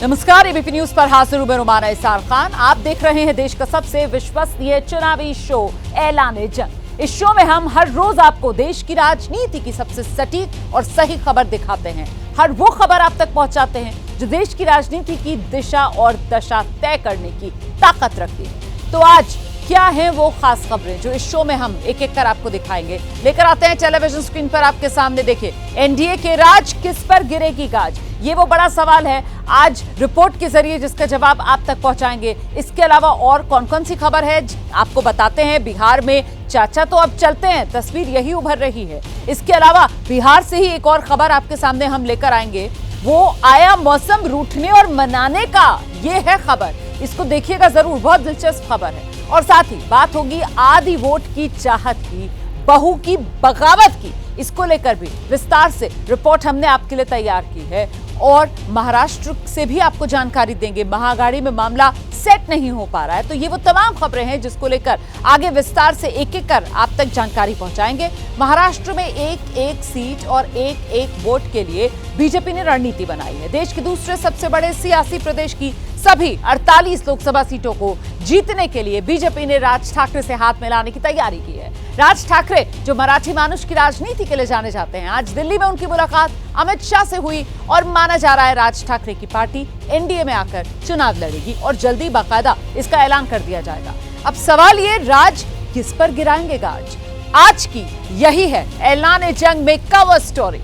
नमस्कार, ABP news पर हाजिर हूं मैं रुमाना इसार खान। आप देख रहे हैं देश का सबसे विश्वसनीय चुनावी शो ऐलान-ए-जंग। इस शो में हम हर रोज आपको देश की राजनीति की सबसे सटीक और सही खबर दिखाते हैं। हर वो खबर आप तक पहुंचाते हैं जो देश की राजनीति की दिशा और दशा तय करने की ताकत रखती है। तो आज क्या है वो खास खबरें जो इस शो में हम एक एक कर आपको दिखाएंगे। लेकर आते हैं टेलीविजन स्क्रीन पर आपके सामने। देखिए, एनडीए के राज किस पर गिरेगी गाज, ये वो बड़ा सवाल है आज रिपोर्ट के जरिए जिसका जवाब आप तक पहुंचाएंगे। इसके अलावा और कौन कौन सी खबर है आपको बताते हैं। बिहार में चाचा तो अब चलते हैं, तस्वीर यही उभर रही है। इसके अलावा बिहार से ही एक और खबर आपके सामने हम लेकर आएंगे। वो आया मौसम रूठने और मनाने का, ये है खबर, इसको देखिएगा जरूर, बहुत दिलचस्प खबर है। और साथ ही बात होगी आधी वोट की चाहत की, बहू की बगावत की, इसको लेकर भी विस्तार से रिपोर्ट हमने आपके लिए तैयार की है। और महाराष्ट्र से भी आपको जानकारी देंगे। महागाड़ी में मामला सेट नहीं हो पा रहा है, तो ये वो तमाम खबरें हैं जिसको लेकर आगे विस्तार से एक एक कर आप तक जानकारी पहुंचाएंगे। महाराष्ट्र में एक एक सीट और एक एक वोट के लिए बीजेपी ने रणनीति बनाई है। देश के दूसरे सबसे बड़े सियासी प्रदेश की सभी 48 लोकसभा सीटों को जीतने के लिए बीजेपी ने राज ठाकरे से हाथ मिलाने की तैयारी की है। राज ठाकरे जो मराठी मानुष की राजनीति के लिए जाने जाते हैं, आज दिल्ली में उनकी मुलाकात अमित शाह से हुई और माना जा रहा है राज ठाकरे की पार्टी एनडीए में आकर चुनाव लड़ेगी और जल्दी बाकायदा इसका ऐलान कर दिया जाएगा। अब सवाल ये, राज किस पर गिराएंगे गाज? आज की यही है ऐलान-ए-जंग में कवर स्टोरी।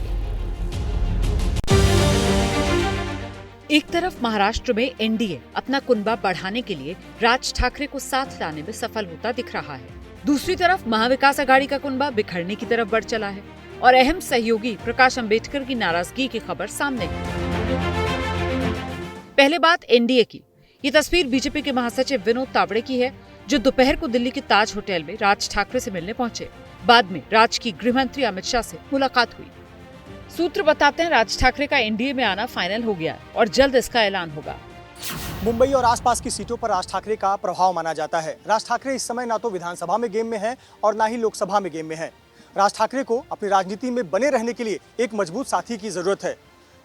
एक तरफ महाराष्ट्र में एनडीए अपना कुनबा बढ़ाने के लिए राज ठाकरे को साथ लाने में सफल होता दिख रहा है। दूसरी तरफ महाविकास आघाड़ी का कुनबा बिखरने की तरफ बढ़ चला है और अहम सहयोगी प्रकाश अंबेडकर की नाराजगी की खबर सामने है। पहले बात एनडीए की। ये तस्वीर बीजेपी के महासचिव विनोद तावड़े की है, जो दोपहर को दिल्ली के ताज होटल में राज ठाकरे से मिलने पहुंचे। बाद में राज की गृह मंत्री अमित शाह से मुलाकात हुई। सूत्र बताते हैं राज ठाकरे का एनडीए में आना फाइनल हो गया और जल्द इसका ऐलान होगा। मुंबई और आसपास की सीटों पर राज ठाकरे का प्रभाव माना जाता है। राज ठाकरे इस समय ना तो विधानसभा में गेम में हैं और ना ही लोकसभा में गेम में हैं। राज ठाकरे को अपनी राजनीति में बने रहने के लिए एक मजबूत साथी की जरूरत है।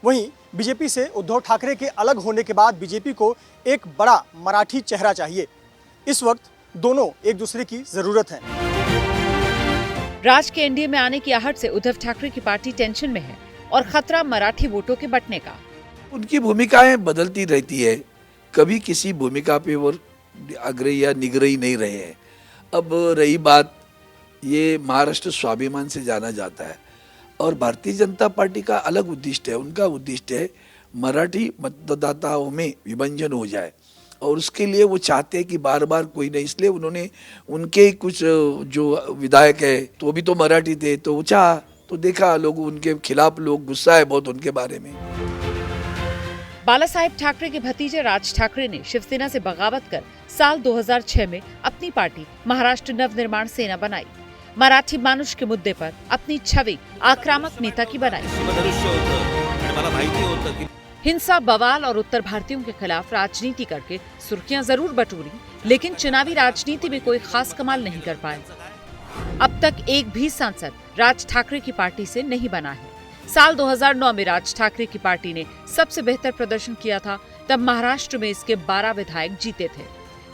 वहीं बीजेपी से उद्धव ठाकरे के अलग होने के बाद बीजेपी को एक बड़ा मराठी चेहरा चाहिए। इस वक्त दोनों एक दूसरे की जरूरत है। राज के एनडीए में आने की आहट से उद्धव ठाकरे की पार्टी टेंशन में है और खतरा मराठी वोटों के बंटने का। उनकी भूमिकाएं बदलती रहती है, कभी किसी भूमिका पे वो आग्रही या निग्रही नहीं रहे हैं। अब रही बात, ये महाराष्ट्र स्वाभिमान से जाना जाता है और भारतीय जनता पार्टी का अलग उद्देश्य है। उनका उद्देश्य है मराठी मतदाताओं में विभाजन हो जाए और उसके लिए वो चाहते हैं कि बार बार कोई नहीं, इसलिए उन्होंने उनके कुछ जो विधायक है तो भी तो मराठी थे, तो वो चाह तो देखा लोग उनके खिलाफ, लोग गुस्सा है बहुत उनके बारे में। बाला साहेब ठाकरे के भतीजे राज ठाकरे ने शिवसेना से बगावत कर साल 2006 में अपनी पार्टी महाराष्ट्र नवनिर्माण सेना बनाई। मराठी मानुष के मुद्दे पर अपनी छवि आक्रामक नेता की बनाई। हिंसा, बवाल और उत्तर भारतीयों के खिलाफ राजनीति करके सुर्खियां जरूर बटोरी, लेकिन चुनावी राजनीति में कोई खास कमाल नहीं कर पाए। अब तक एक भी सांसद राज ठाकरे की पार्टी से नहीं बना है। साल 2009 में राज ठाकरे की पार्टी ने सबसे बेहतर प्रदर्शन किया था, तब महाराष्ट्र में इसके 12 विधायक जीते थे।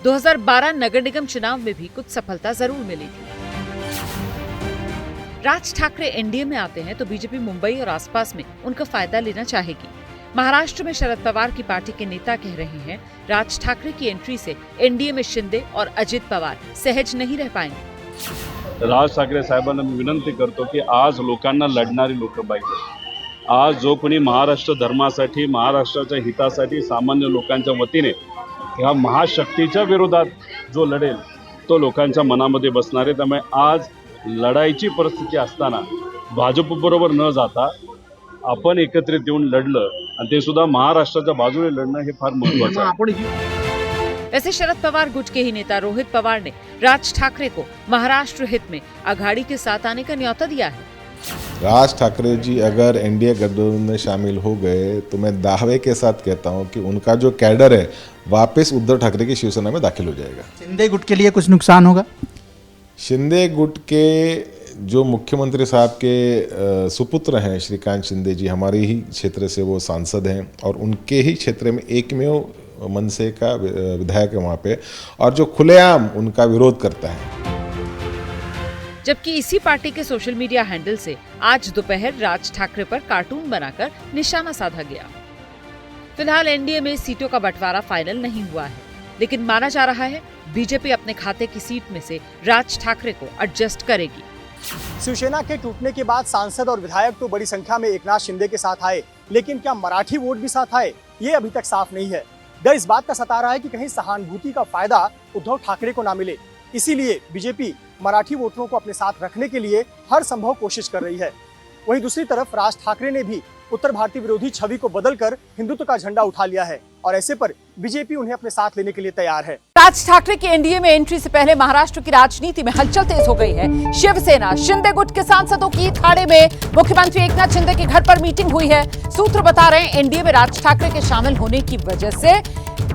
2012 नगर निगम चुनाव में भी कुछ सफलता जरूर मिली थी। राज ठाकरे एनडीए में आते हैं तो बीजेपी मुंबई और आसपास में उनका फायदा लेना चाहेगी। महाराष्ट्र में शरद पवार की पार्टी के नेता कह रहे हैं राज ठाकरे की एंट्री से एनडीए में शिंदे और अजित पवार सहज नहीं रह पाएंगे। राज ठाकरे साहेबांना मी विनंती करतो की आज लोकांना लढणारी लोक पाहिजे। आज जो कोणी महाराष्ट्र धर्मासाठी, महाराष्ट्राच्या हितासाठी, सामान्य लोकांच्या वतीने ह्या महाशक्तीच्या विरोधात जो लढेल तो लोकांच्या मनामध्ये बसणार आहे। त्यामुळे आज लढाईची परिस्थिती असताना भाजप बरोबर न जाता आपण एकत्रित येऊन लढलं आणि ते सुद्धा महाराष्ट्राच्या बाजूने लढणं हे फार महत्त्वाचं आहे। वैसे शरद पवार गुट के ही नेता रोहित पवार ने राज ठाकरे को महाराष्ट्र हित में आघाड़ी के साथ आने का न्योता दिया है। राज ठाकरे जी अगर एनडीए गठबंधन में शामिल हो गए तो मैं दावे के साथ कहता हूं कि उनका जो कैडर है वापस उद्धव ठाकरे की शिवसेना में दाखिल हो जाएगा। शिंदे गुट के लिए कुछ नुकसान होगा? शिंदे गुट के जो मुख्यमंत्री साहब के सुपुत्र हैं श्रीकांत शिंदे जी, हमारे ही क्षेत्र से वो सांसद हैं और उनके ही क्षेत्र में एकमेव मनसे का विधायक है वहाँ पे, और जो खुलेआम उनका विरोध करता है। जबकि इसी पार्टी के सोशल मीडिया हैंडल से आज दोपहर राज ठाकरे पर कार्टून बनाकर निशाना साधा गया। फिलहाल एनडीए में सीटों का बंटवारा फाइनल नहीं हुआ है, लेकिन माना जा रहा है बीजेपी अपने खाते की सीट में से राज ठाकरे को एडजस्ट करेगी। शिवसेना के टूटने के बाद सांसद और विधायक तो बड़ी संख्या में एकनाथ शिंदे के साथ आए, लेकिन क्या मराठी वोट भी साथ आए, ये अभी तक साफ नहीं है। डर इस बात का सता रहा है कि कहीं सहानुभूति का फायदा उद्धव ठाकरे को ना मिले, इसीलिए बीजेपी मराठी वोटरों को अपने साथ रखने के लिए हर संभव कोशिश कर रही है। वहीं दूसरी तरफ राज ठाकरे ने भी उत्तर भारतीय विरोधी छवि को बदलकर हिंदुत्व का झंडा उठा लिया है और ऐसे पर बीजेपी उन्हें अपने साथ लेने के लिए तैयार है। राज ठाकरे की एनडीए में एंट्री से पहले महाराष्ट्र की राजनीति में हलचल तेज हो गई है। शिवसेना शिंदे गुट के सांसदों की थाड़े में मुख्यमंत्री एकनाथ शिंदे के घर पर मीटिंग हुई है। सूत्र बता रहे हैं एनडीए में राज ठाकरे के शामिल होने की वजह से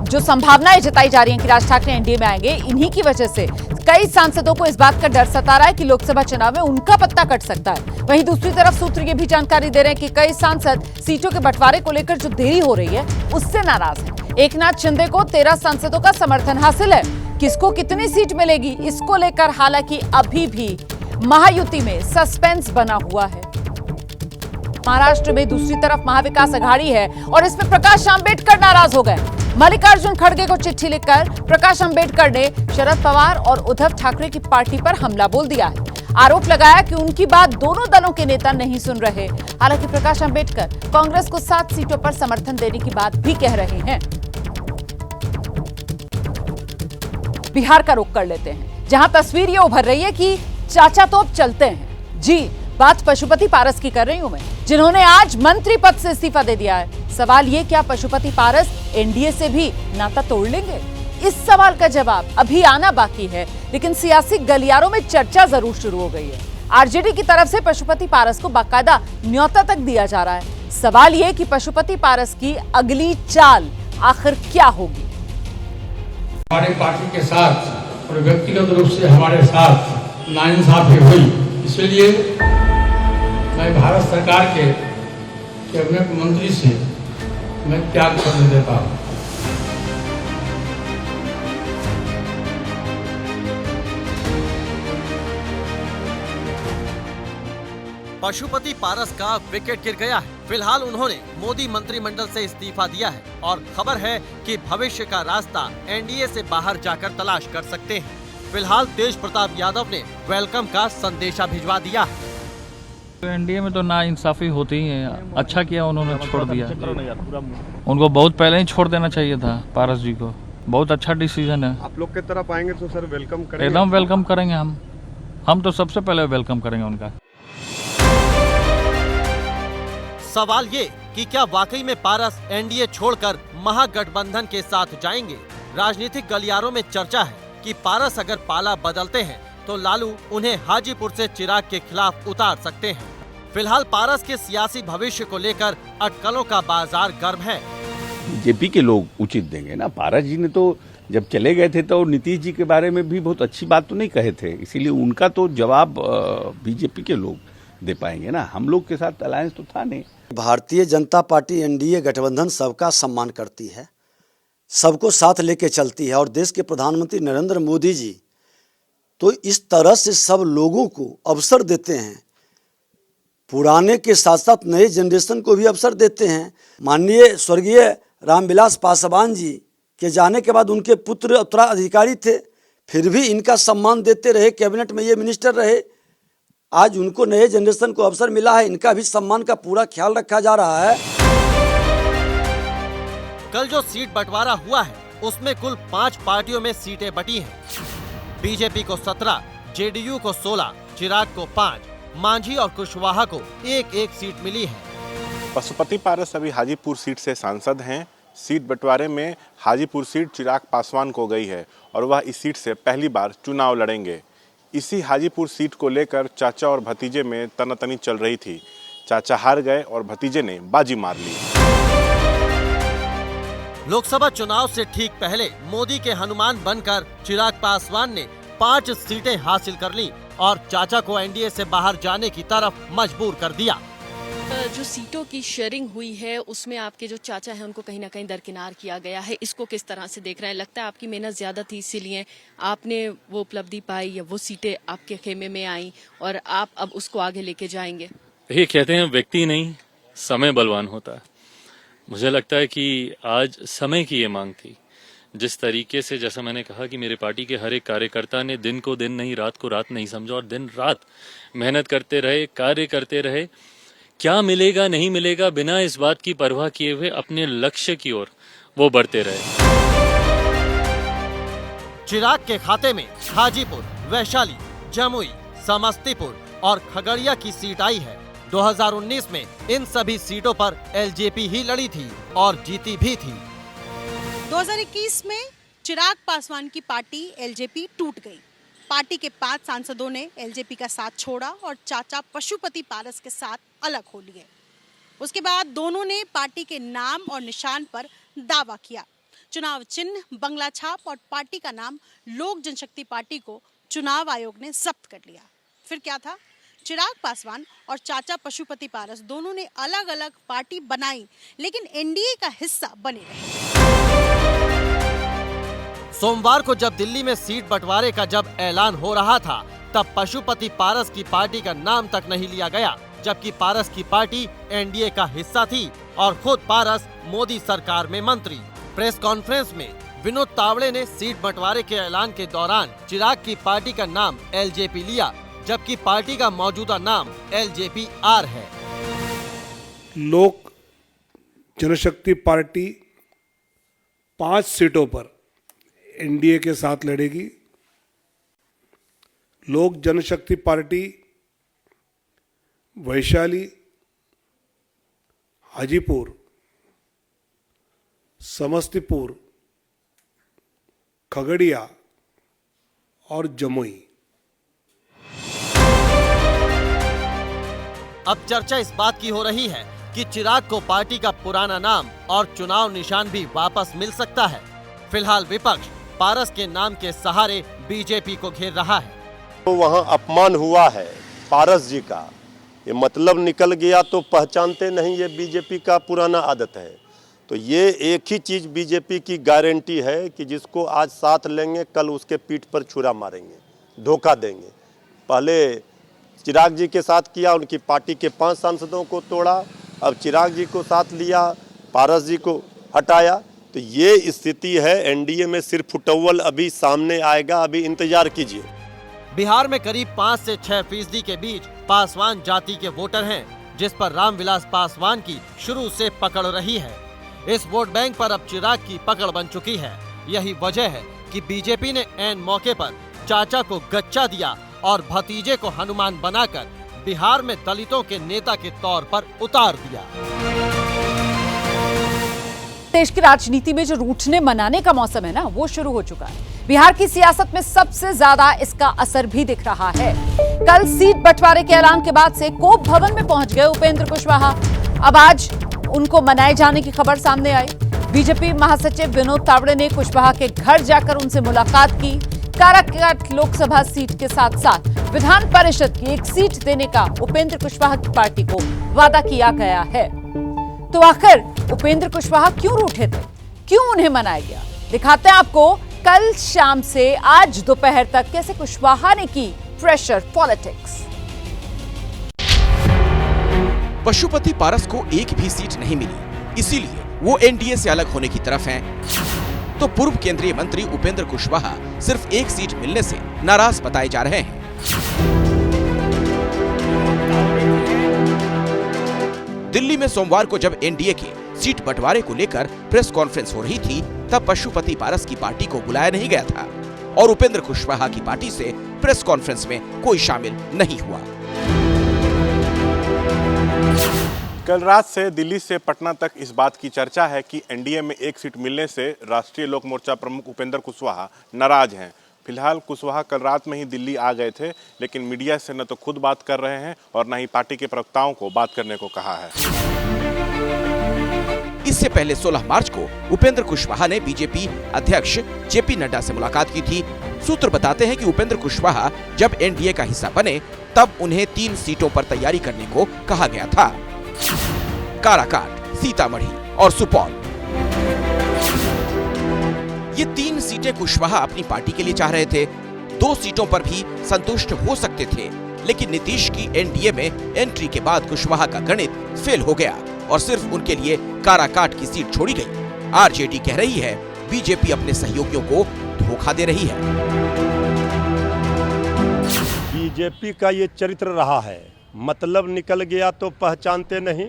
जो संभावनाएं जताई जा रही हैं कि राज ठाकरे एनडीए में आएंगे, इन्हीं की वजह से कई सांसदों को इस बात का डर सता रहा है कि लोकसभा चुनाव में उनका पत्ता कट सकता है। वहीं दूसरी तरफ सूत्र ये भी जानकारी दे रहे हैं कि कई सांसद सीटों के बंटवारे को लेकर जो देरी हो रही है उससे नाराज हैं। एकनाथ शिंदे को 13 सांसदों का समर्थन हासिल है। किसको कितनी सीट मिलेगी, इसको लेकर हालांकि अभी भी महायुति में सस्पेंस बना हुआ है। महाराष्ट्र में दूसरी तरफ महाविकास अघाड़ी है और इसमें प्रकाश आंबेडकर नाराज हो गए। मल्लिकार्जुन खड़गे को चिट्ठी लिखकर प्रकाश आंबेडकर ने शरद पवार और उद्धव ठाकरे की पार्टी पर हमला बोल दिया है। आरोप लगाया कि उनकी बात दोनों दलों के नेता नहीं सुन रहे। हालांकि प्रकाश आंबेडकर कांग्रेस को 7 सीटों पर समर्थन देने की बात भी कह रहे हैं। बिहार का रुख कर लेते हैं, जहां तस्वीर ये उभर रही है कि चाचा तो अब चलते हैं। जी, बात पशुपति पारस की कर रही हूं मैं, जिन्होंने आज मंत्री पद से इस्तीफा दे दिया है। सवाल ये, क्या पशुपति पारस एनडीए से भी नाता तोड़ लेंगे? इस सवाल का जवाब अभी आना बाकी है, लेकिन सियासी गलियारों में चर्चा जरूर शुरू हो गई है। आरजेडी की तरफ से पशुपति पारस को बाकायदा न्योता तक दिया जा रहा है। सवाल ये कि पशुपति पारस की अगली चाल आखिर क्या होगी? हमारे पार्टी के साथ और व्यक्तिगत रूप से हमारे साथ नाइंसाफी हुई, इसलिए मैं भारत सरकार के कैबिनेट मंत्री से मैं त्याग करने देता हूँ। पशुपति पारस का विकेट गिर गया है। फिलहाल उन्होंने मोदी मंत्रिमंडल से इस्तीफा दिया है और खबर है कि भविष्य का रास्ता एनडीए से बाहर जाकर तलाश कर सकते हैं। फिलहाल तेज प्रताप यादव ने वेलकम का संदेशा भिजवा दिया है। एनडीए में तो ना इंसाफी होती ही है। अच्छा किया उन्होंने छोड़ दिया, उनको बहुत पहले ही छोड़ देना चाहिए था पारस जी को। बहुत अच्छा डिसीजन है। आप लोग की तरफ आएंगे तो सर वेलकम करेंगे? एकदम वेलकम करेंगे हम तो सबसे पहले वेलकम करेंगे उनका। सवाल ये कि क्या वाकई में पारस एनडीए छोड़कर महागठबंधन के साथ जाएंगे? राजनीतिक गलियारों में चर्चा है कि पारस अगर पाला बदलते हैं तो लालू उन्हें हाजीपुर से चिराग के खिलाफ उतार सकते हैं। फिलहाल पारस के सियासी भविष्य को लेकर अटकलों का बाजार गर्म है। बीजेपी के लोग उचित देंगे ना। पारस जी ने तो जब चले गए थे तो नीतीश जी के बारे में भी बहुत अच्छी बात तो नहीं कहे थे, इसीलिए उनका तो जवाब बीजेपी के लोग दे पाएंगे ना। हम लोग के साथ अलायंस तो था नहीं। भारतीय जनता पार्टी एनडीए गठबंधन सबका सम्मान करती है, सबको साथ लेके चलती है और देश के प्रधानमंत्री नरेंद्र मोदी जी तो इस तरह से सब लोगों को अवसर देते हैं, पुराने के साथ साथ नए जनरेशन को भी अवसर देते हैं। माननीय स्वर्गीय रामविलास पासवान जी के जाने के बाद उनके पुत्र उत्तराधिकारी थे, फिर भी इनका सम्मान देते रहे, कैबिनेट में ये मिनिस्टर रहे। आज उनको नए जनरेशन को अवसर मिला है, इनका भी सम्मान का पूरा ख्याल रखा जा रहा है। कल जो सीट बंटवारा हुआ है उसमें कुल 5 पार्टियों में सीटें बटी हैं। बीजेपी को 17, जेडीयू को 16, चिराग को 5, मांझी और कुशवाहा को 1-1 सीट मिली है। पशुपति पारस अभी हाजीपुर सीट से सांसद हैं। सीट बंटवारे में हाजीपुर सीट चिराग पासवान को गई है और वह इस सीट से पहली बार चुनाव लड़ेंगे। इसी हाजीपुर सीट को लेकर चाचा और भतीजे में तनातनी चल रही थी। चाचा हार गए और भतीजे ने बाजी मार ली। लोकसभा चुनाव से ठीक पहले मोदी के हनुमान बनकर चिराग पासवान ने 5 सीटें हासिल कर ली और चाचा को एनडीए से बाहर जाने की तरफ मजबूर कर दिया। जो सीटों की शेयरिंग हुई है उसमें आपके जो चाचा हैं उनको कहीं ना कहीं दरकिनार किया गया है, इसको किस तरह से देख रहे हैं? लगता है आपकी मेहनत ज्यादा थी इसीलिए आपने वो उपलब्धि पाई या वो सीटें आपके खेमे में आई और आप अब उसको आगे लेके जाएंगे? ये कहते हैं व्यक्ति नहीं समय बलवान होता है। मुझे लगता है कि आज समय की ये मांग थी। जिस तरीके से, जैसा मैंने कहा कि मेरे पार्टी के हर एक कार्यकर्ता ने दिन को दिन नहीं, रात को रात नहीं समझा और दिन रात मेहनत करते रहे, कार्य करते रहे। क्या मिलेगा नहीं मिलेगा बिना इस बात की परवाह किए हुए अपने लक्ष्य की ओर वो बढ़ते रहे। चिराग के खाते में हाजीपुर, वैशाली, जमुई, समस्तीपुर और खगड़िया की सीट आई है। 2019 में इन सभी सीटों पर एलजेपी ही लड़ी थी और जीती भी थी। 2021 में चिराग पासवान की पार्टी एलजेपी टूट गई। पार्टी के 5 सांसदों ने एलजेपी का साथ छोड़ा और चाचा पशुपति पारस के साथ अलग हो लिए। उसके बाद दोनों ने पार्टी के नाम और निशान पर दावा किया। चुनाव चिन्ह, बंगला छाप और पार्टी का नाम लोक जनशक्ति पार्टी को चुनाव आयोग ने जब्त कर लिया। फिर क्या था? चिराग पासवान और चाचा पशुपति पारस दोनों ने अलग अलग पार्टी बनाई, लेकिन एनडीए का हिस्सा बने रहे। सोमवार को जब दिल्ली में सीट बंटवारे का जब ऐलान हो रहा था, तब पशुपति पारस की पार्टी का नाम तक नहीं लिया गया, जबकि पारस की पार्टी एनडीए का हिस्सा थी और खुद पारस मोदी सरकार में मंत्री। प्रेस कॉन्फ्रेंस में विनोद तावड़े ने सीट बंटवारे के ऐलान के दौरान चिराग की पार्टी का नाम एलजेपी लिया, जबकि पार्टी का मौजूदा नाम एलजेपी आर है। लोक जनशक्ति पार्टी 5 सीटों पर एनडीए के साथ लड़ेगी। लोक जनशक्ति पार्टी वैशाली, हाजीपुर, समस्तीपुर, खगड़िया और जमुई। अब चर्चा इस बात की हो रही है कि चिराग को पार्टी का पुराना नाम और चुनाव निशान भी वापस मिल सकता है। फिलहाल विपक्ष पारस के नाम के सहारे बीजेपी को घेर रहा है। तो वहाँ अपमान हुआ है पारस जी का, ये मतलब निकल गया तो पहचानते नहीं, ये बीजेपी का पुराना आदत है। तो ये एक ही चीज़ बीजेपी की गारंटी है कि जिसको आज साथ लेंगे कल उसके पीठ पर छुरा मारेंगे, धोखा देंगे। पहले चिराग जी के साथ किया, उनकी पार्टी के 5 सांसदों को तोड़ा, अब चिराग जी को साथ लिया, पारस जी को हटाया। तो ये स्थिति है एनडीए में। सिर्फ फुटअव्वल अभी सामने आएगा, अभी इंतजार कीजिए। बिहार में करीब 5 से 6% के बीच पासवान जाति के वोटर हैं, जिस पर रामविलास पासवान की शुरू से पकड़ रही है। इस वोट बैंक पर अब चिराग की पकड़ बन चुकी है। यही वजह है कि बीजेपी ने ऐन मौके पर चाचा को गच्चा दिया और भतीजे को हनुमान बनाकर बिहार में दलितों के नेता के तौर पर उतार दिया। देश की राजनीति में जो रूठने मनाने का मौसम है ना, वो शुरू हो चुका है। बिहार की सियासत में सबसे ज्यादा इसका असर भी दिख रहा है। कल सीट बंटवारे के ऐलान के बाद से कोप भवन में पहुंच गए उपेंद्र कुशवाहा। अब आज उनको मनाए जाने की खबर सामने आई। बीजेपी महासचिव विनोद तावड़े ने कुशवाहा के घर जाकर उनसे मुलाकात की। काराकाट लोकसभा सीट के साथ साथ विधान परिषद की एक सीट देने का उपेंद्र कुशवाहा की पार्टी को वादा किया गया है। तो आखिर उपेंद्र कुशवाहा क्यों रूठे थे, क्यों उन्हें मनाया गया? दिखाते हैं आपको कल शाम से आज दोपहर तक कैसे कुशवाहा ने की प्रेशर पॉलिटिक्स। पशुपति पारस को एक भी सीट नहीं मिली, इसीलिए वो एनडीए से अलग होने की तरफ हैं। तो पूर्व केंद्रीय मंत्री उपेंद्र कुशवाहा सिर्फ एक सीट मिलने से नाराज बताए जा रहे हैं। दिल्ली में सोमवार को जब एनडीए के सीट बंटवारे को लेकर प्रेस कॉन्फ्रेंस हो रही थी, तब पशुपति पारस की पार्टी को बुलाया नहीं गया था और उपेंद्र कुशवाहा की पार्टी से प्रेस कॉन्फ्रेंस में कोई शामिल नहीं हुआ। कल रात से दिल्ली से पटना तक इस बात की चर्चा है कि एनडीए में एक सीट मिलने से राष्ट्रीय लोक मोर्चा प्रमुख उपेंद्र कुशवाहा नाराज हैं। फिलहाल कुशवाहा कल रात में ही दिल्ली आ गए थे, लेकिन मीडिया से न तो खुद बात कर रहे हैं और न ही पार्टी के प्रवक्ताओं को बात करने को कहा है। इससे पहले 16 मार्च को उपेंद्र कुशवाहा ने बीजेपी अध्यक्ष जेपी नड्डा से मुलाकात की थी। सूत्र बताते हैं कि उपेंद्र कुशवाहा जब एनडीए का हिस्सा बने तब उन्हें 3 सीटों पर तैयारी करने को कहा गया था, काराकाट, सीतामढ़ी और सुपौल। ये 3 सीटें कुशवाहा अपनी पार्टी के लिए चाह रहे थे। 2 सीटों पर भी संतुष्ट हो सकते थे, लेकिन नीतीश की एनडीए में एंट्री के बाद कुशवाहा का गणित फेल हो गया और सिर्फ उनके लिए काराकाट की सीट छोड़ी गई। आरजेडी कह रही है बीजेपी अपने सहयोगियों को धोखा दे रही है। बीजेपी का ये चरित्र रहा है, मतलब निकल गया तो पहचानते नहीं।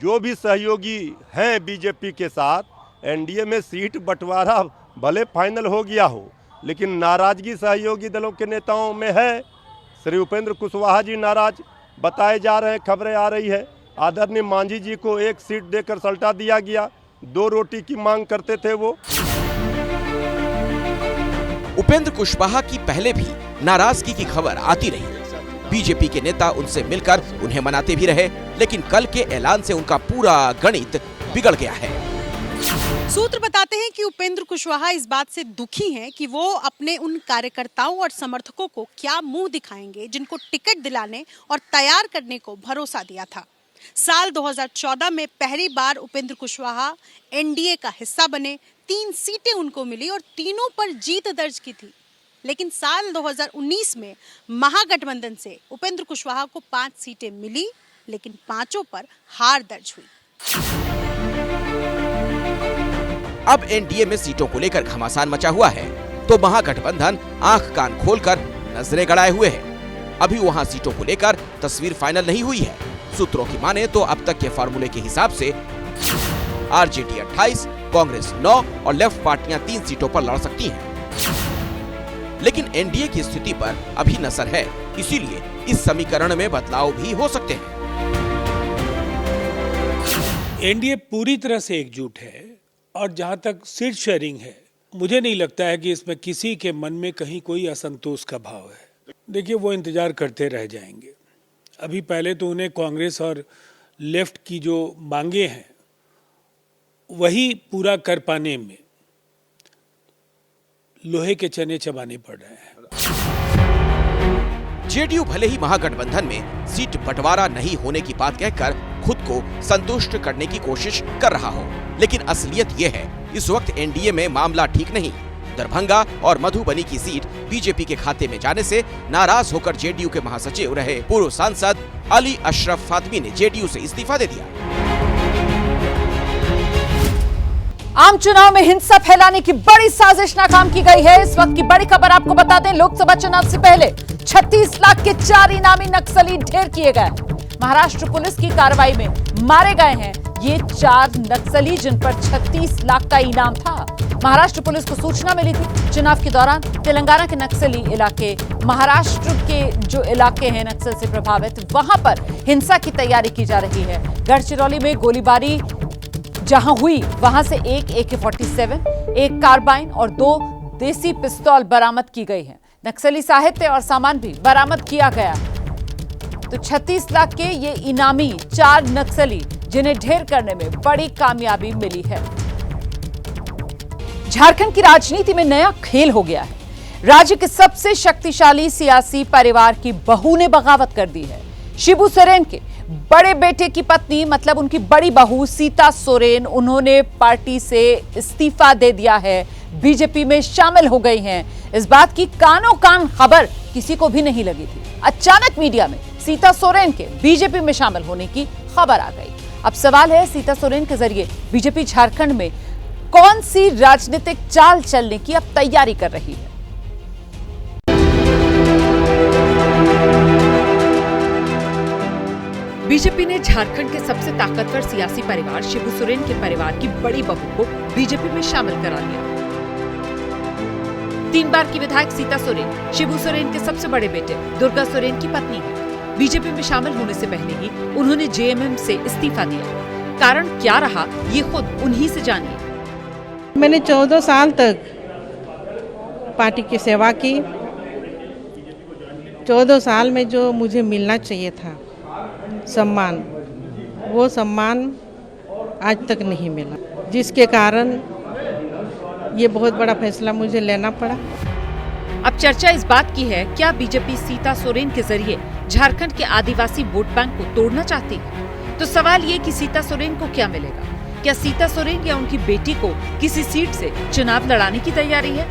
जो भी सहयोगी हैं बीजेपी के साथ, एनडीए में सीट बंटवारा भले फाइनल हो गया हो, लेकिन नाराजगी सहयोगी दलों के नेताओं में है। श्री उपेंद्र कुशवाहा जी नाराज बताए जा रहे हैं, खबरें आ रही है। आदरणीय मांझी जी को 1 सीट देकर सल्टा दिया गया, 2 रोटी की मांग करते थे वो। उपेंद्र कुशवाहा की पहले भी नाराजगी की खबर आती रही। बीजेपी के नेता उनसे मिलकर उन्हें मनाते भी रहे, लेकिन कल के ऐलान से उनका पूरा गणित बिगड़ गया है। सूत्र बताते हैं कि उपेंद्र कुशवाहा इस बात से दुखी हैं कि वो अपने उन कार्यकर्ताओं और समर्थकों को क्या मुंह दिखाएंगे जिनको टिकट दिलाने और तैयार करने को भरोसा दिया था। साल 2014 में पहली बार उपेंद्र कुशवाहा एनडीए का हिस्सा बने, 3 सीटें उनको मिली और तीनों पर जीत दर्ज की थी। लेकिन साल 2019 में महागठबंधन से उपेंद्र कुशवाहा को 5 सीटें मिली, लेकिन 5 पर हार दर्ज हुई। अब एनडीए में सीटों को लेकर घमासान मचा हुआ है, तो महागठबंधन आंख कान खोलकर नजरें गड़ाए हुए है। अभी वहां सीटों को लेकर तस्वीर फाइनल नहीं हुई है। सूत्रों की माने तो अब तक के फार्मूले के हिसाब से आरजेडी 28, कांग्रेस 9 और लेफ्ट पार्टियां 3 सीटों पर लड़ सकती हैं। लेकिन एनडीए की स्थिति पर अभी नजर है, इसीलिए इस समीकरण में बदलाव भी हो सकते हैं। एनडीए पूरी तरह से एकजुट है और जहां तक सीट शेयरिंग है, मुझे नहीं लगता है कि इसमें किसी के मन में कहीं कोई असंतोष का भाव है। देखिए, वो इंतजार करते रह जाएंगे। अभी पहले तो उन्हें कांग्रेस और लेफ्ट की जो मांगे हैं वही पूरा कर पाने में लोहे के चने चबाने पड़ रहे हैं। जेडीयू भले ही महागठबंधन में सीट बंटवारा नहीं होने की बात कहकर खुद को संतुष्ट करने की कोशिश कर रहा हो, लेकिन असलियत ये है इस वक्त एनडीए में मामला ठीक नहीं। दरभंगा और मधुबनी की सीट बीजेपी के खाते में जाने से नाराज होकर जेडीयू के महासचिव रहे पूर्व सांसद अली अशरफ फातमी ने जेडीयू से इस्तीफा दे दिया। आम चुनाव में हिंसा फैलाने की बड़ी साजिश नाकाम की गई है। इस वक्त की बड़ी खबर आपको बता दें, लोकसभा चुनाव से पहले 36 लाख के 4 इनामी नक्सली ढेर किए गए। महाराष्ट्र पुलिस की कार्रवाई में मारे गए हैं ये 4 नक्सली, जिन पर 36 लाख का इनाम था। महाराष्ट्र पुलिस को सूचना मिली थी चुनाव के दौरान तेलंगाना के नक्सली इलाके, महाराष्ट्र के जो इलाके हैं नक्सल से प्रभावित, वहां पर हिंसा की तैयारी की जा रही है। गढ़चिरौली में गोलीबारी जहां हुई, वहां से एक AK-47, एक कार्बाइन और 2 देसी पिस्तौल बरामद की गई है। नक्सली साहित्य और सामान भी बरामद किया गया। तो 36 लाख के ये इनामी 4 नक्सली, जिन्हें ढेर करने में बड़ी कामयाबी मिली है। झारखंड की राजनीति में नया खेल हो गया है। राज्य के सबसे शक्तिशाली सियासी परिवार की बहू ने बगावत कर दी है। शिबू सोरेन के बड़े बेटे की पत्नी, मतलब उनकी बड़ी बहू सीता सोरेन, उन्होंने पार्टी से इस्तीफा दे दिया है, बीजेपी में शामिल हो गई हैं। इस बात की कानों कान खबर किसी को भी नहीं लगी थी। अचानक मीडिया में सीता सोरेन के बीजेपी में शामिल होने की खबर आ गई। अब सवाल है, सीता सोरेन के जरिए बीजेपी झारखंड में कौन सी राजनीतिक चाल चलने की अब तैयारी कर रही है। बीजेपी ने झारखंड के सबसे ताकतवर सियासी परिवार शिबू सोरेन के परिवार की बड़ी बहू को बीजेपी में शामिल करा लिया। 3 बार की विधायक सीता सोरेन शिबू सोरेन के सबसे बड़े बेटे दुर्गा सोरेन की पत्नी है। बीजेपी में शामिल होने से पहले ही उन्होंने जेएमएम से इस्तीफा दिया। कारण क्या रहा, ये खुद उन्हीं से जानिए। मैंने 14 साल तक पार्टी की सेवा की। 14 साल में जो मुझे मिलना चाहिए था सम्मान, वो सम्मान आज तक नहीं मिला, जिसके कारण ये बहुत बड़ा फैसला मुझे लेना पड़ा। अब चर्चा इस बात की है, क्या बीजेपी सीता सोरेन के जरिए झारखंड के आदिवासी वोट बैंक को तोड़ना चाहती है? तो सवाल ये कि सीता सोरेन को क्या मिलेगा? क्या सीता सोरेन या उनकी बेटी को किसी सीट से चुनाव लड़ाने की तैयारी है?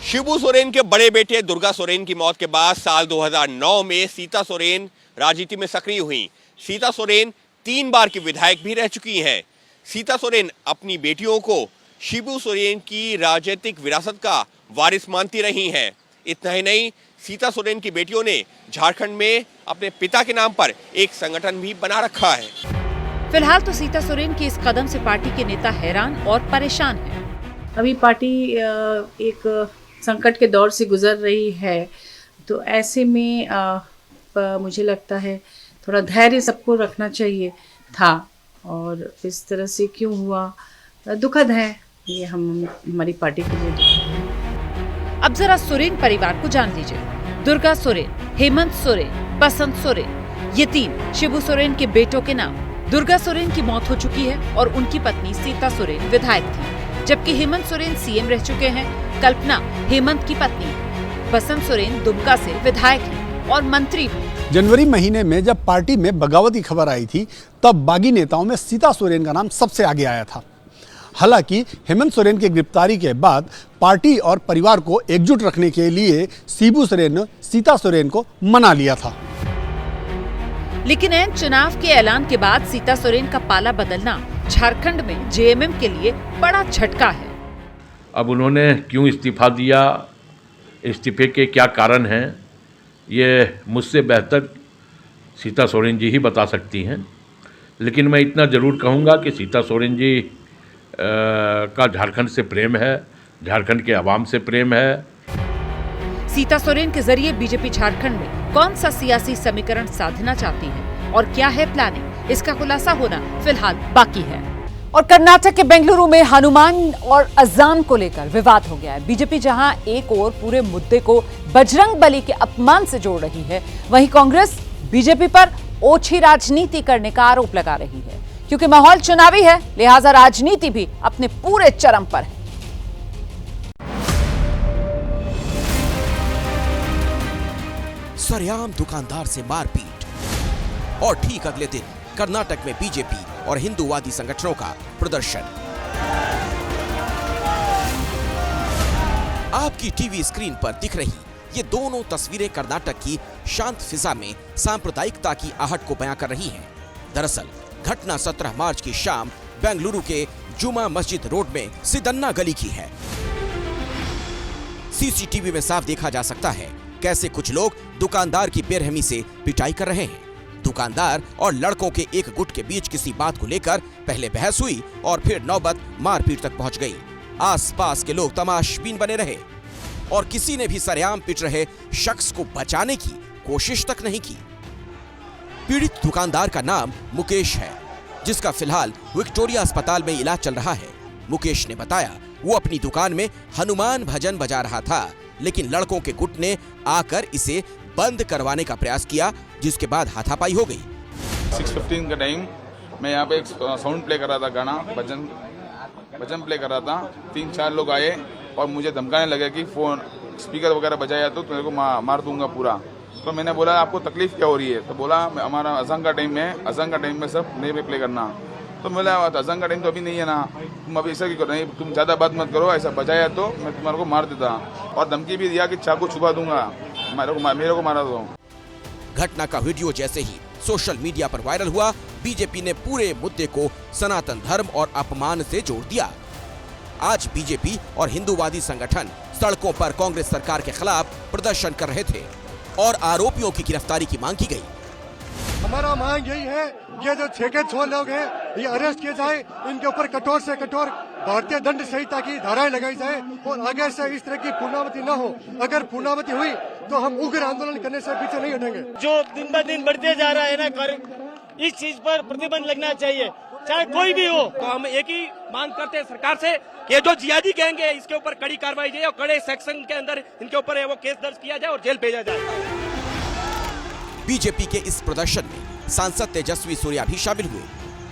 शिबू सोरेन के बड़े बेटे दुर्गा सोरेन की मौत के बाद साल 2009 में सीता सोरेन राजनीति में सक्रिय हुई। सीता सोरेन 3 बार की विधायक भी रह चुकी हैं। सीता सोरेन अपनी बेटियों को शिबू सोरेन की राजनीतिक विरासत का वारिस मानती रही हैं। इतना ही नहीं, सीता सोरेन की बेटियों ने झारखंड में अपने पिता के नाम पर एक संगठन भी बना रखा है। फिलहाल तो सीता सोरेन के इस कदम से पार्टी के नेता हैरान और परेशान हैं। अभी पार्टी एक संकट के दौर से गुजर रही है, तो ऐसे में मुझे लगता है थोड़ा धैर्य सबको रखना चाहिए था, और इस तरह से क्यों हुआ दुखद है ये हमारी पार्टी के लिए। अब जरा सोरेन परिवार को जान लीजिए। दुर्गा सोरेन, हेमंत सोरेन, बसंत सोरेन, ये 3 शिबू सोरेन के बेटों के नाम। दुर्गा सोरेन की मौत हो चुकी है और उनकी पत्नी सीता सोरेन विधायक थी, जबकि हेमंत सोरेन सीएम रह चुके हैं। कल्पना हेमंत की पत्नी, बसंत सोरेन दुमका से विधायक हैं और मंत्री भी। जनवरी महीने में जब पार्टी में बगावत की खबर आई थी, तब बागी नेताओं में सीता सोरेन का नाम सबसे आगे आया था। हालांकि हेमंत सोरेन की गिरफ्तारी के बाद पार्टी और परिवार को एकजुट रखने के लिए शिबू सोरेन ने सीता सोरेन को मना लिया था। लेकिन ऐन चुनाव के ऐलान के बाद सीता सोरेन का पाला बदलना झारखंड में जेएमएम के लिए बड़ा झटका है। अब उन्होंने क्यों इस्तीफा दिया, इस्तीफे के क्या कारण हैं, ये मुझसे बेहतर सीता सोरेन जी ही बता सकती हैं। लेकिन मैं इतना ज़रूर कहूँगा कि सीता सोरेन जी का झारखंड से प्रेम है, झारखंड के आवाम से प्रेम है। सीता सोरेन के जरिए बीजेपी झारखंड में कौन सा सियासी समीकरण साधना चाहती है और क्या है प्लानिंग, इसका खुलासा होना फिलहाल बाकी है। और कर्नाटक के बेंगलुरु में हनुमान और अजान को लेकर विवाद हो गया है। बीजेपी जहां एक ओर पूरे मुद्दे को बजरंग बली के अपमान से जोड़ रही है, वहीं कांग्रेस बीजेपी पर ओछी राजनीति करने का आरोप लगा रही है। क्योंकि माहौल चुनावी है, लिहाजा राजनीति भी अपने पूरे चरम पर है। सरेआम दुकानदार से मारपीट और ठीक अगले दिन कर्नाटक में बीजेपी और हिंदूवादी संगठनों का प्रदर्शन। आपकी टीवी स्क्रीन पर दिख रही ये दोनों तस्वीरें कर्नाटक की शांत फिजा में सांप्रदायिकता की आहट को बयां कर रही हैं। दरअसल घटना 17 मार्च की शाम बेंगलुरु के जुमा मस्जिद रोड में सिदन्ना गली की है। सीसीटीवी में साफ देखा जा सकता है कैसे कुछ लोग दुकानदार की बेरहमी से पिटाई कर रहे हैं। दुकानदार और लड़कों के एक गुट के बीच किसी बात को लेकर पहले बहस हुई और फिर नौबत मारपीट तक पहुंच गई। आसपास के लोग तमाशबीन बने रहे और किसी ने भी सरेआम पिट रहे शख्स को बचाने की कोशिश तक नहीं की। पीड़ित दुकानदार का नाम मुकेश है, जिसका फिलहाल विक्टोरिया अस्पताल में इलाज चल रहा है। मुकेश ने बताया वो अपनी दुकान में हनुमान भजन बजा रहा था, लेकिन लड़कों के गुट ने आकर इसे बंद करवाने का प्रयास किया, जिसके बाद हाथापाई हो गई। 6:15 का टाइम मैं यहाँ पे एक साउंड प्ले कर रहा था, गाना भजन प्ले कर रहा था। 3-4 लोग आए और मुझे धमकाने लगे कि फोन स्पीकर वगैरह बजाया तो मेरे को मार दूंगा पूरा। तो मैंने बोला आपको तकलीफ क्या हो रही है? तो बोला हमारा अज़ान का टाइम है, अज़ान का टाइम में सब नहीं प्ले करना। तो बोला अज़ान का टाइम तो अभी नहीं है ना, तुम अभी ऐसा क्यों करो, नहीं तुम ज़्यादा बात मत करो, ऐसा बजाया तो मैं तुम्हारे को मार देता। और धमकी भी दिया कि चाकू छुपा दूंगा, मेरे को मारा दो। घटना का वीडियो जैसे ही सोशल मीडिया पर वायरल हुआ, बीजेपी ने पूरे मुद्दे को सनातन धर्म और अपमान से जोड़ दिया। आज बीजेपी और हिंदूवादी संगठन सड़कों पर कांग्रेस सरकार के खिलाफ प्रदर्शन कर रहे थे और आरोपियों की गिरफ्तारी की मांग की गई। हमारा मांग यही है, ये जो ठेके छोड़ लोग हैं ये अरेस्ट किए जाए, इनके ऊपर कठोर से कठोर भारतीय दंड संहिता की धाराएं लगाई जाए और आगे से इस तरह की पुनरावृत्ति न हो। अगर पुनरावृत्ति हुई तो हम उग्र आंदोलन करने से पीछे नहीं हटेंगे। जो दिन ब दिन बढ़ते जा रहा है ना, इस चीज पर प्रतिबंध लगना चाहिए, चाहे कोई भी हो। तो हम एक ही मांग करते हैं सरकार से कि जो जिहादी गैंग है इसके ऊपर कड़ी कार्रवाई जाए और कड़े सेक्शन के अंदर इनके ऊपर वो केस दर्ज किया जाए और जेल भेजा जाए। बीजेपी के इस प्रदर्शन में सांसद तेजस्वी सूर्या भी शामिल हुए।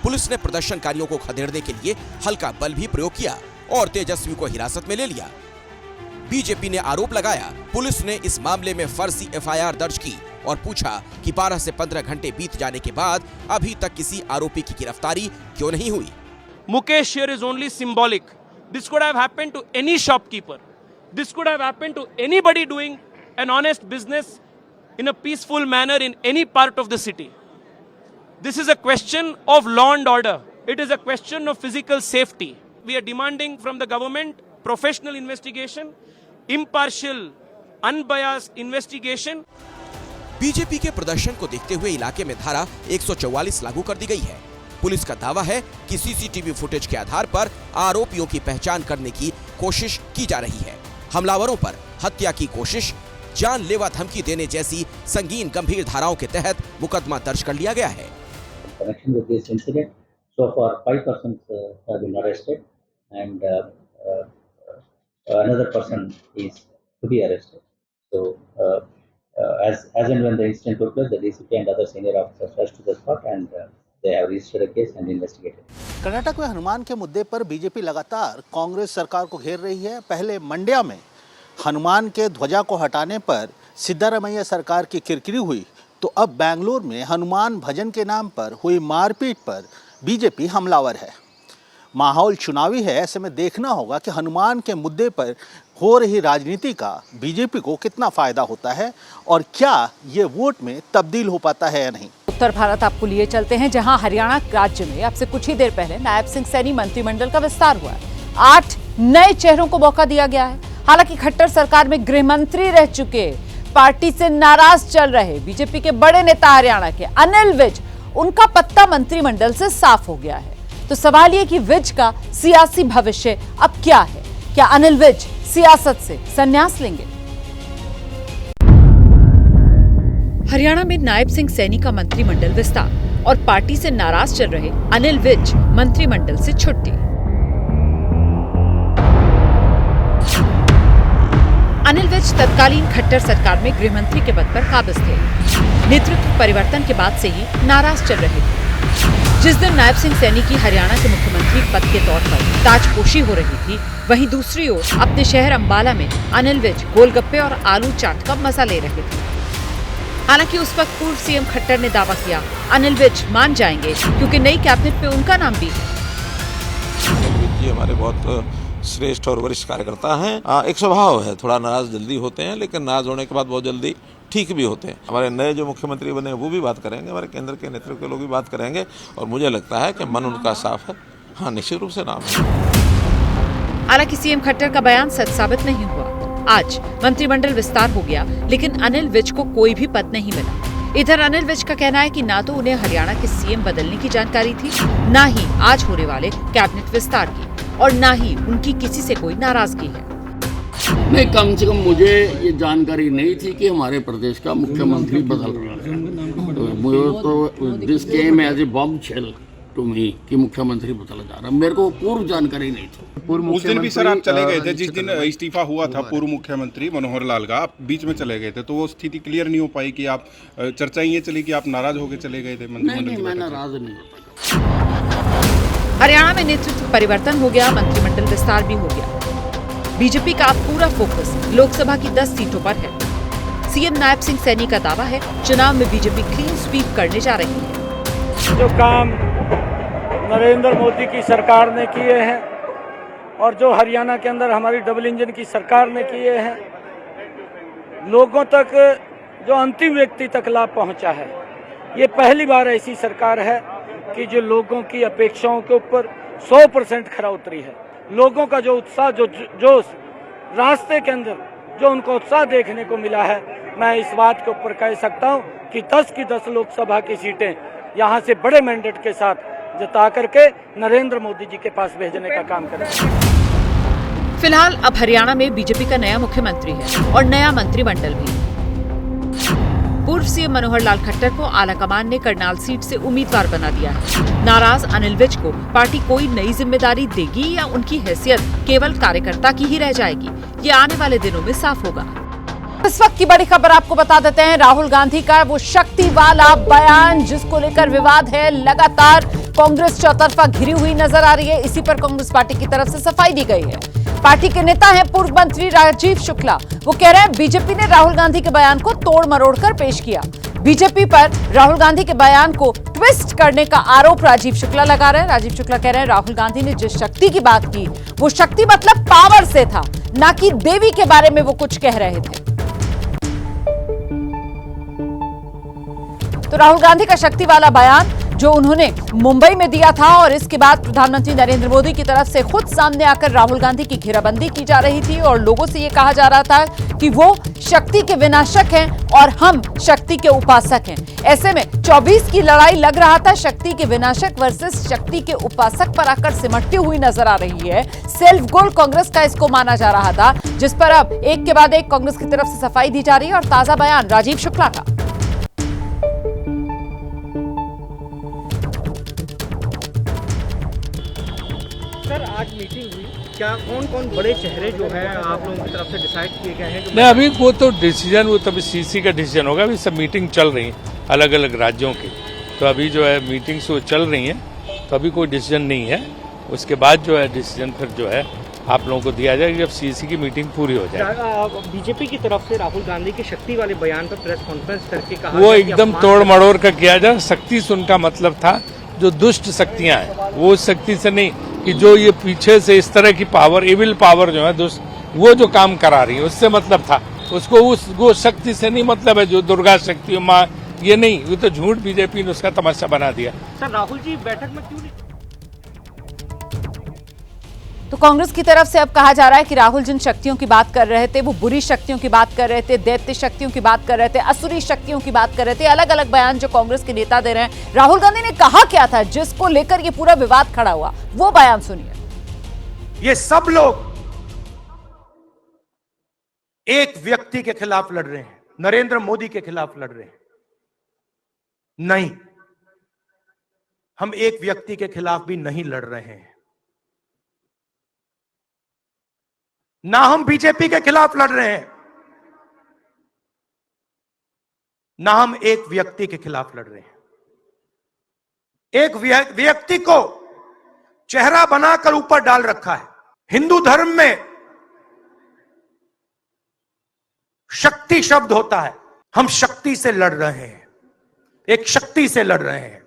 पुलिस ने प्रदर्शनकारियों को खदेड़ने के लिए हल्का बल भी प्रयोग किया और तेजस्वी को हिरासत में ले लिया। बीजेपी ने आरोप लगाया पुलिस ने इस मामले में फर्जी एफआईआर दर्ज की और पूछा कि 12 से 15 घंटे बीत जाने के बाद अभी तक किसी आरोपी की गिरफ्तारी क्यों नहीं हुई। Mukesh here is only symbolic. This could have happened to any shopkeeper. This could have happened to anybody doing an honest business in a peaceful manner in any part of the city. This is a question of law and order. It is a question of physical safety. We are demanding from the government professional investigation, impartial, unbiased investigation. BJP के प्रदर्शन को देखते हुए इलाके में धारा 144 लागू कर दी गई है। पुलिस का दावा है कि सीसीटीवी फुटेज के आधार पर आरोपियों की पहचान करने की कोशिश की जा रही है। हमलावरों पर हत्या की कोशिश, जानलेवा धमकी देने जैसी संगीन गंभीर धाराओं के तहत मुकदमा दर्ज कर लिया गया है। connection with this incident. So far, 5 persons have been arrested, and another person is to be arrested. So, as and when the incident took place, the DCP and other senior officers rushed to the spot, and they have registered a case and investigated. Karnataka में हनुमान के मुद्दे पर BJP लगातार कांग्रेस सरकार को घेर रही है। पहले मंड्या में हनुमान के ध्वजा को हटाने पर सिद्धारमैया सरकार की किरकिरी हुई, तो अब बेंगलुरु में हनुमान भजन के नाम पर हुई मारपीट पर बीजेपी हमलावर है। माहौल चुनावी है, ऐसे में देखना होगा कि हनुमान के मुद्दे पर हो रही राजनीति का बीजेपी को कितना फायदा होता है और क्या ये वोट में तब्दील हो पाता है या नहीं। उत्तर भारत आपको लिए चलते हैं, जहां हरियाणा राज्य में अब से कुछ ही देर पहले नायब सिंह सैनी मंत्रिमंडल का विस्तार हुआ है। 8 नए चेहरों को मौका दिया गया है। हालांकि खट्टर सरकार में गृह मंत्री रह चुके, पार्टी से नाराज चल रहे बीजेपी के बड़े नेता हरियाणा के अनिल विज, उनका पत्ता मंत्रिमंडल से साफ हो गया है। तो सवाल ये कि विज का सियासी भविष्य अब क्या है? क्या अनिल विज सियासत से संन्यास लेंगे? हरियाणा में नायब सिंह सैनी का मंत्रिमंडल विस्तार और पार्टी से नाराज चल रहे अनिल विज मंत्रिमंडल से छुट्टी। अनिल विज तत्कालीन खट्टर सरकार में गृह मंत्री के पद पर काबिज थे। नेतृत्व परिवर्तन के बाद से ही नाराज चल रहे थे। जिस दिन नायब सिंह सैनी की हरियाणा के मुख्यमंत्री पद के तौर पर ताजपोशी हो रही थी, वहीं दूसरी ओर अपने शहर अंबाला में अनिल विज गोलगप्पे और आलू चाट का मजा ले रहे थे। हालांकि उस वक्त पूर्व सीएम खट्टर ने दावा किया अनिल विज मान जाएंगे क्योंकि नई कैबिनेट में उनका नाम भी है। हमारे बहुत श्रेष्ठ और वरिष्ठ कार्यकर्ता हैं। एक स्वभाव है, थोड़ा नाराज जल्दी होते हैं, लेकिन नाराज होने के बाद बहुत जल्दी ठीक भी होते हैं। हमारे नए जो मुख्यमंत्री बने वो भी बात करेंगे, हमारे केंद्र के नेतृत्व के लोग भी बात करेंगे और मुझे लगता है कि मन उनका साफ है। हाँ, निश्चित रूप से नाम है। हालांकि सीएम खट्टर का बयान सच साबित नहीं हुआ। आज मंत्रिमंडल विस्तार हो गया, लेकिन अनिल विज को कोई भी पद नहीं मिला। इधर अनिल विज का कहना है कि ना तो उन्हें हरियाणा के सीएम बदलने की जानकारी थी, ना ही आज होने वाले कैबिनेट विस्तार की, और ना ही उनकी किसी से कोई नाराजगी है। नहीं, कम से कम मुझे ये जानकारी नहीं थी कि हमारे प्रदेश का मुख्यमंत्री बदल रहा है। तो this came as a bombshell to me कि मुख्यमंत्री बदला जा रहा है। मेरे को पूर्व जानकारी नहीं थी। उस दिन भी सर आप चले गए थे, जिस दिन इस्तीफा हुआ था पूर्व मुख्यमंत्री मनोहर लाल का, आप बीच में चले गए थे, तो वो स्थिति क्लियर नहीं हो पाई कि आप चर्चा ये चली कि आप नाराज होकर चले गए थे। नहीं, मैं नाराज नहीं होता। हरियाणा में नेतृत्व परिवर्तन हो गया, मंत्रिमंडल विस्तार भी हो गया। बीजेपी का अब पूरा फोकस लोकसभा की 10 सीटों पर है। सीएम नायब सिंह सैनी का दावा है चुनाव में बीजेपी क्लीन स्वीप करने जा रही है। जो काम नरेंद्र मोदी की सरकार ने किए हैं और जो हरियाणा के अंदर हमारी डबल इंजन की सरकार ने किए हैं, लोगों तक जो अंतिम व्यक्ति तक लाभ पहुंचा है, ये पहली बार ऐसी सरकार है कि जो लोगों की अपेक्षाओं के ऊपर 100% खरा उतरी है। लोगों का जो उत्साह, जो जोश, रास्ते के अंदर जो उनको उत्साह देखने को मिला है, मैं इस बात के ऊपर कह सकता हूं कि 10 की 10 लोकसभा की सीटें यहां से बड़े मैंडेट के साथ जता करके नरेंद्र मोदी जी के पास भेजने का काम करेंगे। फिलहाल अब हरियाणा में बीजेपी का नया मुख्यमंत्री है और नया मंत्रिमंडल भी। पूर्व सीएम मनोहर लाल खट्टर को आलाकमान ने करनाल सीट से उम्मीदवार बना दिया है। नाराज अनिल विज को पार्टी कोई नई जिम्मेदारी देगी या उनकी हैसियत केवल कार्यकर्ता की ही रह जाएगी, ये आने वाले दिनों में साफ होगा। इस वक्त की बड़ी खबर आपको बता देते हैं, राहुल गांधी का वो शक्ति वाला बयान जिसको लेकर विवाद है। लगातार कांग्रेस चौतरफा घिरी हुई नजर आ रही है। इसी पर कांग्रेस पार्टी की तरफ से सफाई दी गई है। पार्टी के नेता हैं पूर्व मंत्री राजीव शुक्ला। वो कह रहे हैं बीजेपी ने राहुल गांधी के बयान को तोड़ मरोड़ कर पेश किया। बीजेपी पर राहुल गांधी के बयान को ट्विस्ट करने का आरोप राजीव शुक्ला लगा रहे हैं। राजीव शुक्ला कह रहे हैं राहुल गांधी ने जिस शक्ति की बात की वो शक्ति मतलब पावर से था, ना कि देवी के बारे में वो कुछ कह रहे थे। तो राहुल गांधी का शक्ति वाला बयान जो उन्होंने मुंबई में दिया था और इसके बाद प्रधानमंत्री नरेंद्र मोदी की तरफ से खुद सामने आकर राहुल गांधी की घेराबंदी की जा रही थी और लोगों से यह कहा जा रहा था कि वो शक्ति के विनाशक हैं और हम शक्ति के उपासक हैं। ऐसे में 24 की लड़ाई लग रहा था शक्ति के विनाशक वर्सेस शक्ति के उपासक पर आकर सिमटती हुई नजर आ रही है। सेल्फ गोल कांग्रेस का इसको माना जा रहा था, जिस पर अब एक के बाद एक कांग्रेस की तरफ से सफाई दी जा रही है। और ताजा बयान राजीव शुक्ला का। सर आज मीटिंग हुई, क्या कौन कौन बड़े चेहरे जो है आप लोगों की तरफ से डिसाइड किए गए हैं? नहीं, अभी वो तो डिसीजन वो तभी सीसी का डिसीजन होगा। अभी सब मीटिंग चल रही है अलग अलग राज्यों की, तो अभी जो है मीटिंग्स वो चल रही हैं, तो अभी कोई डिसीजन नहीं है। उसके बाद जो है डिसीजन फिर जो है आप लोगों को दिया जाएगा जब सीसी की मीटिंग पूरी हो जाएगी। बीजेपी की तरफ से राहुल गांधी के शक्ति वाले बयान पर प्रेस कॉन्फ्रेंस करके कहा वो एकदम तोड़ मड़ोड़ कर किया जाए। शक्ति से उनका मतलब था जो दुष्ट शक्तियां हैं, वो शक्ति से नहीं कि जो ये पीछे से इस तरह की पावर, एविल पावर जो है दुष्ट, वो जो काम करा रही है उससे मतलब था। उसको वो शक्ति से नहीं मतलब है जो दुर्गा शक्ति माँ, ये नहीं, वो तो झूठ बीजेपी ने उसका तमाशा बना दिया। सर राहुल जी बैठक में क्यों नहीं? तो कांग्रेस की तरफ से अब कहा जा रहा है कि राहुल जिन शक्तियों की बात कर रहे थे वो बुरी शक्तियों की बात कर रहे थे, दैत्य शक्तियों की बात कर रहे थे, असुरी शक्तियों की बात कर रहे थे। अलग अलग बयान जो कांग्रेस के नेता दे रहे हैं। राहुल गांधी ने कहा क्या था जिसको लेकर ये पूरा विवाद खड़ा हुआ, वो बयान सुनिए। ये सब लोग एक व्यक्ति के खिलाफ लड़ रहे हैं, नरेंद्र मोदी के खिलाफ लड़ रहे हैं। नहीं, हम एक व्यक्ति के खिलाफ भी नहीं लड़ रहे हैं, ना हम बीजेपी के खिलाफ लड़ रहे हैं, ना हम एक व्यक्ति के खिलाफ लड़ रहे हैं। एक व्यक्ति को चेहरा बनाकर ऊपर डाल रखा है। हिंदू धर्म में शक्ति शब्द होता है, हम शक्ति से लड़ रहे हैं, एक शक्ति से लड़ रहे हैं।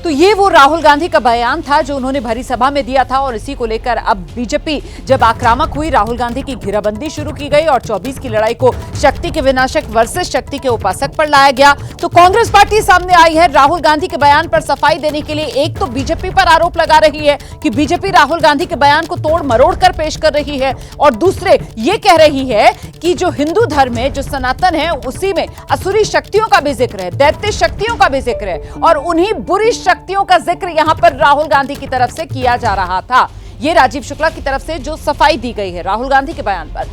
तो ये वो राहुल गांधी का बयान था जो उन्होंने भरी सभा में दिया था और इसी को लेकर अब बीजेपी जब आक्रामक हुई, राहुल गांधी की घेराबंदी शुरू की गई और 24 की लड़ाई को शक्ति के विनाशक वर्सेस शक्ति के उपासक पर लाया गया। तो कांग्रेस पार्टी सामने आई है राहुल गांधी के बयान पर सफाई देने के लिए। एक तो बीजेपी पर आरोप लगा रही है कि बीजेपी राहुल गांधी के बयान को तोड़ मरोड़ कर पेश कर रही है, और दूसरे ये कह रही है कि जो हिंदू धर्म है, जो सनातन है, उसी में असुरी शक्तियों का भी जिक्र है, दैत्य शक्तियों का भी जिक्र है, और उन्हीं बुरी शक्तियों का जिक्र यहां पर राहुल गांधी की तरफ से किया जा रहा था। ये राजीव शुक्ला की तरफ से जो सफाई दी गई है राहुल गांधी के बयान पर।